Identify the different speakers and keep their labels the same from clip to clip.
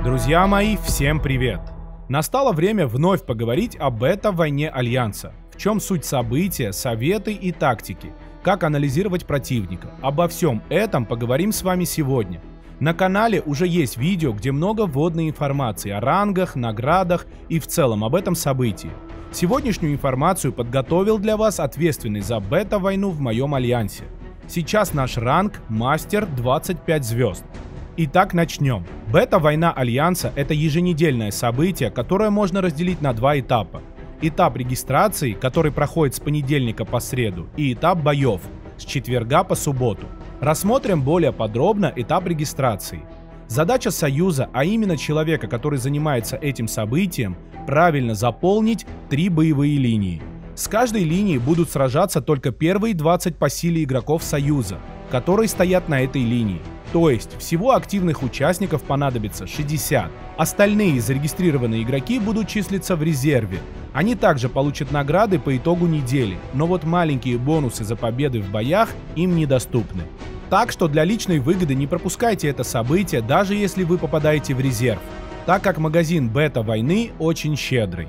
Speaker 1: Друзья мои, всем привет! Настало время вновь поговорить об бета-войне Альянса. В чем суть события, советы и тактики, как анализировать противника. Обо всем этом поговорим с вами сегодня. На канале уже есть видео, где много вводной информации о рангах, наградах и в целом об этом событии. Сегодняшнюю информацию подготовил для вас ответственный за бета-войну в моем Альянсе. Сейчас наш ранг мастер 25 звезд. Итак, начнем. Бета-война Альянса — это еженедельное событие, которое можно разделить на два этапа. Этап регистрации, который проходит с понедельника по среду, и этап боев с четверга по субботу. Рассмотрим более подробно этап регистрации. Задача Союза, а именно человека, который занимается этим событием, правильно заполнить 3 боевые линии. С каждой линией будут сражаться только первые 20 по силе игроков Союза, которые стоят на этой линии. То есть всего активных участников понадобится 60. Остальные зарегистрированные игроки будут числиться в резерве. Они также получат награды по итогу недели, но вот маленькие бонусы за победы в боях им недоступны. Так что для личной выгоды не пропускайте это событие, даже если вы попадаете в резерв, так как магазин бета-войны очень щедрый.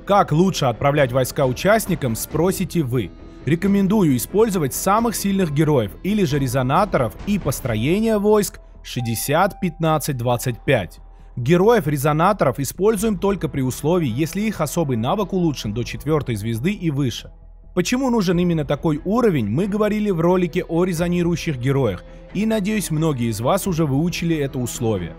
Speaker 1: Как лучше отправлять войска участникам, спросите вы. Рекомендую использовать самых сильных героев или же резонаторов и построение войск 60-15-25. Героев-резонаторов используем только при условии, если их особый навык улучшен до 4 звезды и выше. Почему нужен именно такой уровень, мы говорили в ролике о резонирующих героях, и надеюсь, многие из вас уже выучили это условие.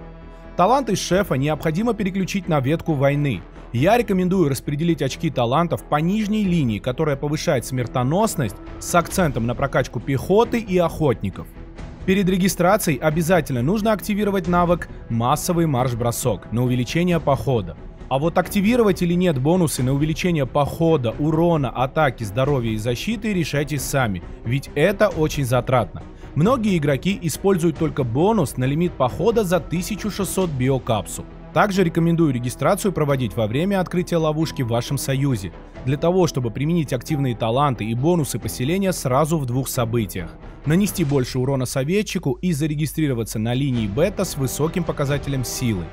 Speaker 1: Таланты шефа необходимо переключить на ветку войны. Я рекомендую распределить очки талантов по нижней линии, которая повышает смертоносность с акцентом на прокачку пехоты и охотников. Перед регистрацией обязательно нужно активировать навык «Массовый марш-бросок» на увеличение похода. А вот активировать или нет бонусы на увеличение похода, урона, атаки, здоровья и защиты решайте сами, ведь это очень затратно. Многие игроки используют только бонус на лимит похода за 1600 биокапсул. Также рекомендую регистрацию проводить во время открытия ловушки в вашем союзе, для того, чтобы применить активные таланты и бонусы поселения сразу в 2 событиях, нанести больше урона советчику и зарегистрироваться на линии бета с высоким показателем силы.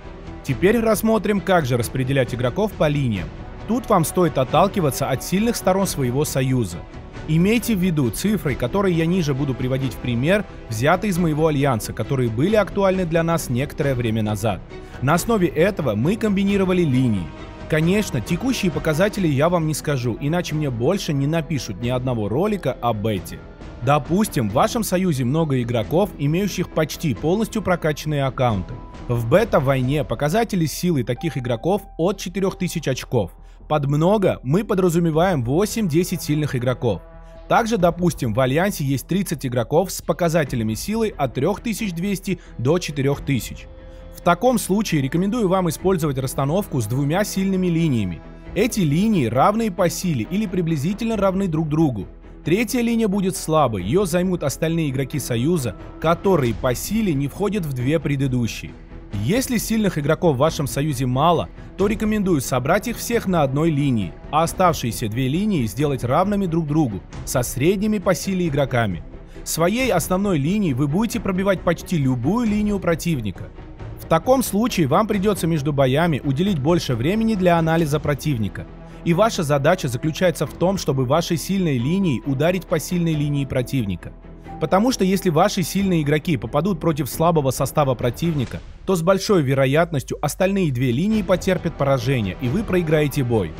Speaker 1: Теперь рассмотрим, как же распределять игроков по линиям. Тут вам стоит отталкиваться от сильных сторон своего союза. Имейте в виду цифры, которые я ниже буду приводить в пример, взяты из моего альянса, которые были актуальны для нас некоторое время назад. На основе этого мы комбинировали линии. Конечно, текущие показатели я вам не скажу, иначе мне больше не напишут ни одного ролика об бете. Допустим, в вашем союзе много игроков, имеющих почти полностью прокачанные аккаунты. В бета-войне показатели силы таких игроков от 4000 очков. Под много мы подразумеваем 8-10 сильных игроков. Также, допустим, в Альянсе есть 30 игроков с показателями силы от 3200 до 4000. В таком случае рекомендую вам использовать расстановку с 2 сильными линиями. Эти линии равны по силе или приблизительно равны друг другу. Третья линия будет слабой, ее займут остальные игроки Союза, которые по силе не входят в 2 предыдущие. Если сильных игроков в вашем союзе мало, то рекомендую собрать их всех на одной линии, а оставшиеся 2 линии сделать равными друг другу, со средними по силе игроками. Своей основной линией вы будете пробивать почти любую линию противника. В таком случае вам придется между боями уделить больше времени для анализа противника. И ваша задача заключается в том, чтобы вашей сильной линией ударить по сильной линии противника. Потому что если ваши сильные игроки попадут против слабого состава противника, то с большой вероятностью остальные 2 линии потерпят поражение, и вы проиграете бой.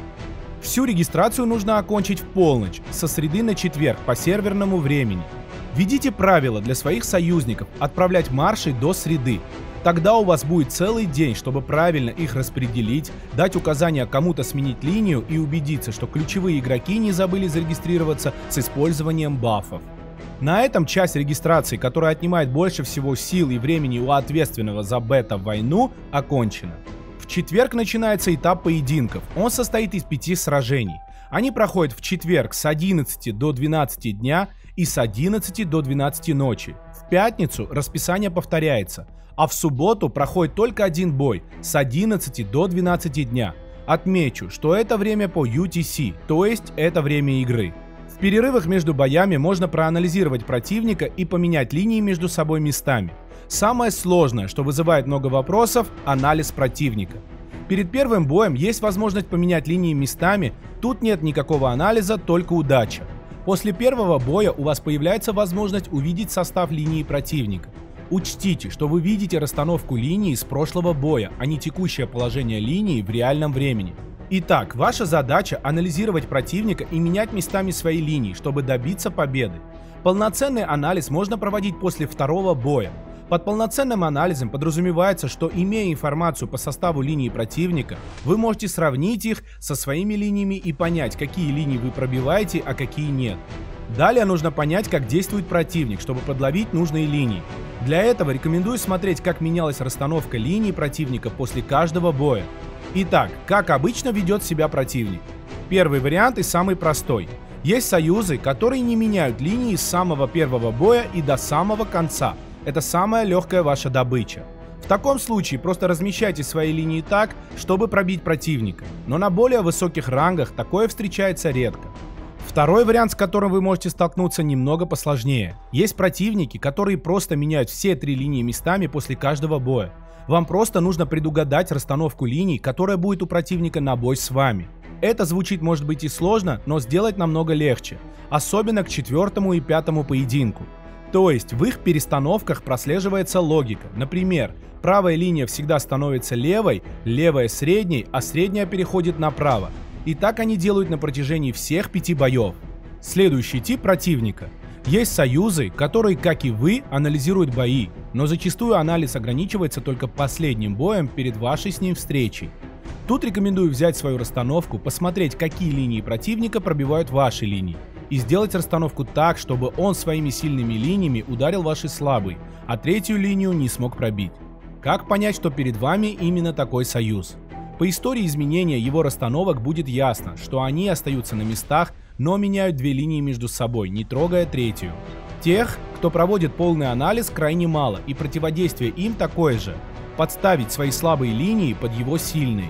Speaker 1: Всю регистрацию нужно окончить в полночь, со среды на четверг по серверному времени. Введите правила для своих союзников отправлять марши до среды. Тогда у вас будет целый день, чтобы правильно их распределить, дать указания кому-то сменить линию и убедиться, что ключевые игроки не забыли зарегистрироваться с использованием бафов. На этом часть регистрации, которая отнимает больше всего сил и времени у ответственного за бета-войну, окончена. В четверг начинается этап поединков. Он состоит из 5 сражений. Они проходят в четверг с 11 до 12 дня и с 11 до 12 ночи. В пятницу расписание повторяется, а в субботу проходит только один бой с 11 до 12 дня. Отмечу, что это время по UTC, то есть это время игры. В перерывах между боями можно проанализировать противника и поменять линии между собой местами. Самое сложное, что вызывает много вопросов – анализ противника. Перед первым боем есть возможность поменять линии местами, тут нет никакого анализа, только удача. После первого боя у вас появляется возможность увидеть состав линии противника. Учтите, что вы видите расстановку линии с прошлого боя, а не текущее положение линии в реальном времени. Итак, ваша задача – анализировать противника и менять местами свои линии, чтобы добиться победы. Полноценный анализ можно проводить после второго боя. Под полноценным анализом подразумевается, что, имея информацию по составу линии противника, вы можете сравнить их со своими линиями и понять, какие линии вы пробиваете, а какие нет. Далее нужно понять, как действует противник, чтобы подловить нужные линии. Для этого рекомендую смотреть, как менялась расстановка линий противника после каждого боя. Итак, как обычно ведет себя противник? Первый вариант и самый простой. Есть союзы, которые не меняют линии с самого первого боя и до самого конца. Это самая легкая ваша добыча. В таком случае просто размещайте свои линии так, чтобы пробить противника. Но на более высоких рангах такое встречается редко. Второй вариант, с которым вы можете столкнуться, немного посложнее. Есть противники, которые просто меняют все 3 линии местами после каждого боя. Вам просто нужно предугадать расстановку линий, которая будет у противника на бой с вами. Это звучит, может быть, и сложно, но сделать намного легче. Особенно к 4-му и 5-му поединку. То есть в их перестановках прослеживается логика. Например, правая линия всегда становится левой, левая средней, а средняя переходит направо. И так они делают на протяжении всех 5 боев. Следующий тип противника. Есть союзы, которые, как и вы, анализируют бои, но зачастую анализ ограничивается только последним боем перед вашей с ним встречей. Тут рекомендую взять свою расстановку, посмотреть, какие линии противника пробивают ваши линии, и сделать расстановку так, чтобы он своими сильными линиями ударил ваши слабые, а 3-ю линию не смог пробить. Как понять, что перед вами именно такой союз? По истории изменения его расстановок будет ясно, что они остаются на местах, но меняют 2 линии между собой, не трогая 3-ю. Тех, кто проводит полный анализ, крайне мало, и противодействие им такое же – подставить свои слабые линии под его сильные.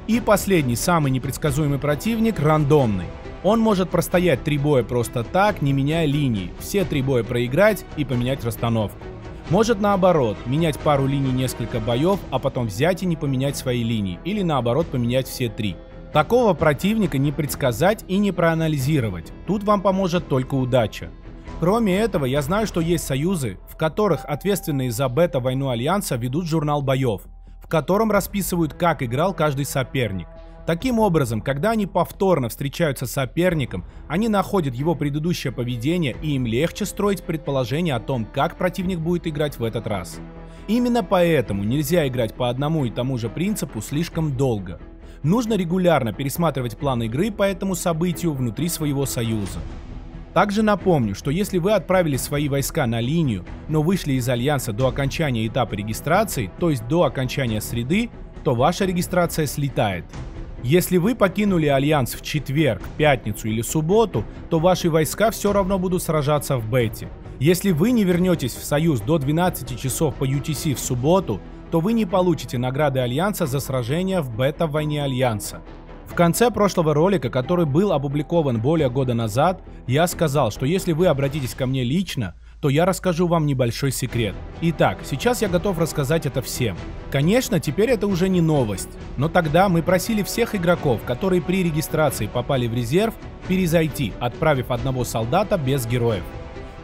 Speaker 1: И последний, самый непредсказуемый противник – рандомный. Он может простоять 3 боя просто так, не меняя линии, все 3 боя проиграть и поменять расстановку. Может наоборот, менять пару линий несколько боев, а потом взять и не поменять свои линии, или наоборот поменять все 3. Такого противника не предсказать и не проанализировать, тут вам поможет только удача. Кроме этого, я знаю, что есть союзы, в которых ответственные за бета-войну Альянса ведут журнал боев, в котором расписывают, как играл каждый соперник. Таким образом, когда они повторно встречаются с соперником, они находят его предыдущее поведение, и им легче строить предположение о том, как противник будет играть в этот раз. Именно поэтому нельзя играть по одному и тому же принципу слишком долго. Нужно регулярно пересматривать план игры по этому событию внутри своего союза. Также напомню, что если вы отправили свои войска на линию, но вышли из Альянса до окончания этапа регистрации, то есть до окончания среды, то ваша регистрация слетает. Если вы покинули Альянс в четверг, пятницу или субботу, то ваши войска все равно будут сражаться в бете. Если вы не вернетесь в Союз до 12 часов по UTC в субботу, то вы не получите награды Альянса за сражение в бета-войне Альянса. В конце прошлого ролика, который был опубликован более года назад, я сказал, что если вы обратитесь ко мне лично, то я расскажу вам небольшой секрет. Итак, сейчас я готов рассказать это всем. Конечно, теперь это уже не новость, но тогда мы просили всех игроков, которые при регистрации попали в резерв, перезайти, отправив одного солдата без героев.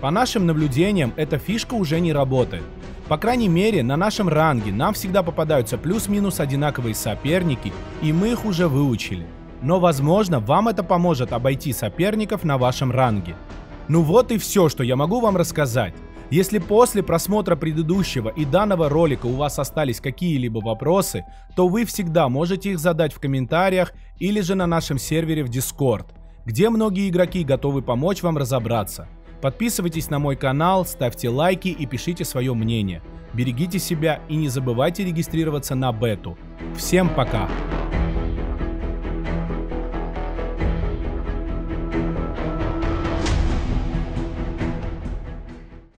Speaker 1: По нашим наблюдениям, эта фишка уже не работает. По крайней мере, на нашем ранге нам всегда попадаются плюс-минус одинаковые соперники, и мы их уже выучили. Но возможно, вам это поможет обойти соперников на вашем ранге. Ну вот и все, что я могу вам рассказать. Если после просмотра предыдущего и данного ролика у вас остались какие-либо вопросы, то вы всегда можете их задать в комментариях или же на нашем сервере в Discord, где многие игроки готовы помочь вам разобраться. Подписывайтесь на мой канал, ставьте лайки и пишите свое мнение. Берегите себя и не забывайте регистрироваться на бету. Всем пока!